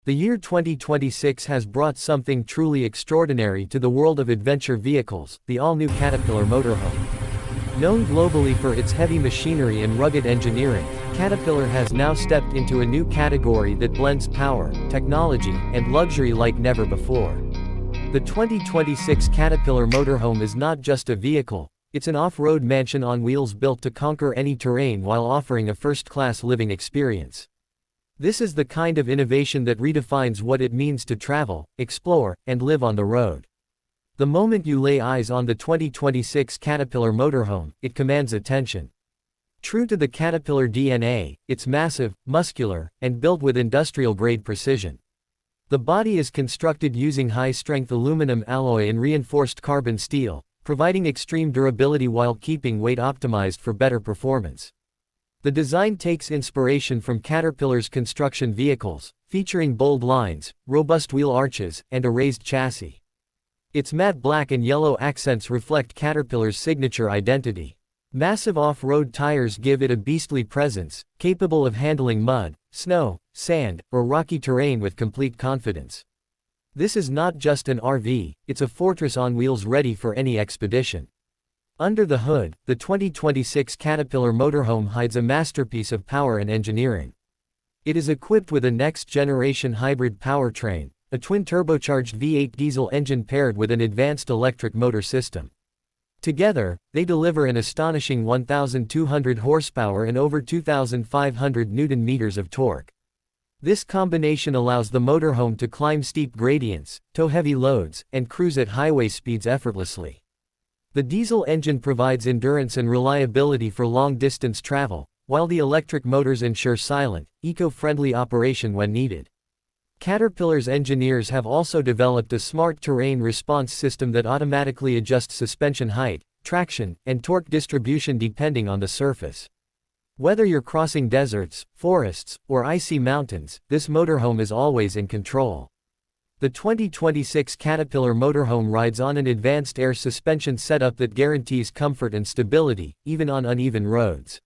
The year 2026 has brought something truly extraordinary to the world of adventure vehicles, the all-new Caterpillar Motorhome. Known globally for its heavy machinery and rugged engineering, Caterpillar has now stepped into a new category that blends power, technology, and luxury like never before. The 2026 Caterpillar Motorhome is not just a vehicle, it's an off-road mansion on wheels built to conquer any terrain while offering a first-class living experience. This is the kind of innovation that redefines what it means to travel, explore, and live on the road. The moment you lay eyes on the 2026 Caterpillar Motorhome, it commands attention. True to the Caterpillar DNA, it's massive, muscular, and built with industrial-grade precision. The body is constructed using high-strength aluminum alloy and reinforced carbon steel, providing extreme durability while keeping weight optimized for better performance. The design takes inspiration from Caterpillar's construction vehicles, featuring bold lines, robust wheel arches, and a raised chassis. Its matte black and yellow accents reflect Caterpillar's signature identity. Massive off-road tires give it a beastly presence, capable of handling mud, snow, sand, or rocky terrain with complete confidence. This is not just an RV, it's a fortress on wheels ready for any expedition. Under the hood, the 2026 Caterpillar Motorhome hides a masterpiece of power and engineering. It is equipped with a next-generation hybrid powertrain, a twin-turbocharged V8 diesel engine paired with an advanced electric motor system. Together, they deliver an astonishing 1,200 horsepower and over 2,500 Newton-meters of torque. This combination allows the motorhome to climb steep gradients, tow heavy loads, and cruise at highway speeds effortlessly. The diesel engine provides endurance and reliability for long-distance travel, while the electric motors ensure silent, eco-friendly operation when needed. Caterpillar's engineers have also developed a smart terrain response system that automatically adjusts suspension height, traction, and torque distribution depending on the surface. Whether you're crossing deserts, forests, or icy mountains, this motorhome is always in control. The 2026 Caterpillar Motorhome rides on an advanced air suspension setup that guarantees comfort and stability, even on uneven roads.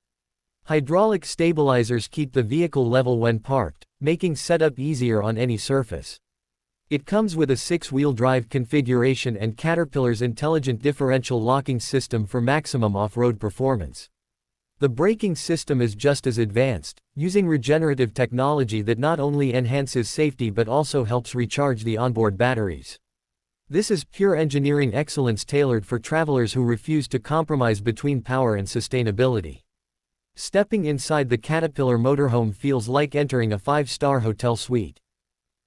Hydraulic stabilizers keep the vehicle level when parked, making setup easier on any surface. It comes with a 6-wheel drive configuration and Caterpillar's intelligent differential locking system for maximum off-road performance. The braking system is just as advanced, using regenerative technology that not only enhances safety but also helps recharge the onboard batteries. This is pure engineering excellence tailored for travelers who refuse to compromise between power and sustainability. Stepping inside the Caterpillar Motorhome feels like entering a 5-star hotel suite.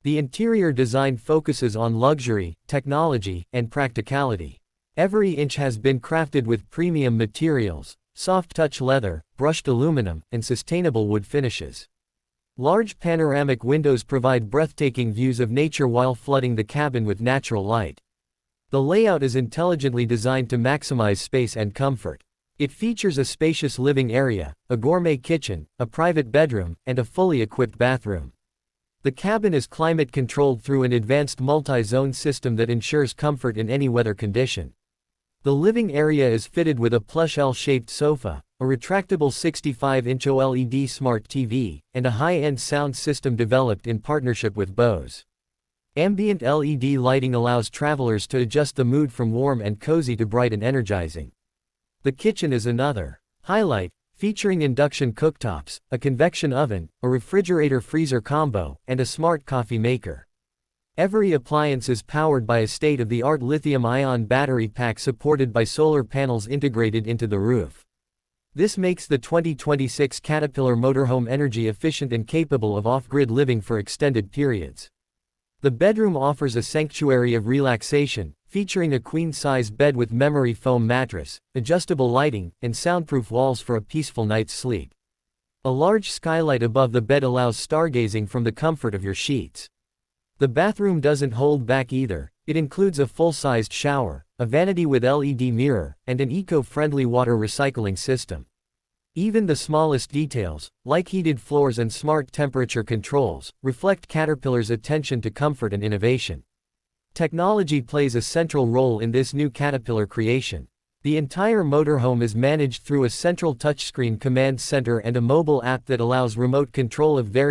The interior design focuses on luxury, technology, and practicality. Every inch has been crafted with premium materials, soft-touch leather, brushed aluminum, and sustainable wood finishes. Large panoramic windows provide breathtaking views of nature while flooding the cabin with natural light. The layout is intelligently designed to maximize space and comfort. It features a spacious living area, a gourmet kitchen, a private bedroom, and a fully equipped bathroom. The cabin is climate-controlled through an advanced multi-zone system that ensures comfort in any weather condition. The living area is fitted with a plush L-shaped sofa, a retractable 65-inch OLED smart TV, and a high-end sound system developed in partnership with Bose. Ambient LED lighting allows travelers to adjust the mood from warm and cozy to bright and energizing. The kitchen is another highlight, featuring induction cooktops, a convection oven, a refrigerator-freezer combo, and a smart coffee maker. Every appliance is powered by a state-of-the-art lithium-ion battery pack supported by solar panels integrated into the roof. This makes the 2026 Caterpillar Motorhome energy efficient and capable of off-grid living for extended periods. The bedroom offers a sanctuary of relaxation, featuring a queen-size bed with memory foam mattress, adjustable lighting, and soundproof walls for a peaceful night's sleep. A large skylight above the bed allows stargazing from the comfort of your sheets. The bathroom doesn't hold back either. It includes a full-sized shower, a vanity with LED mirror, and an eco-friendly water recycling system. Even the smallest details, like heated floors and smart temperature controls, reflect Caterpillar's attention to comfort and innovation. Technology plays a central role in this new Caterpillar creation. The entire motorhome is managed through a central touchscreen command center and a mobile app that allows remote control of various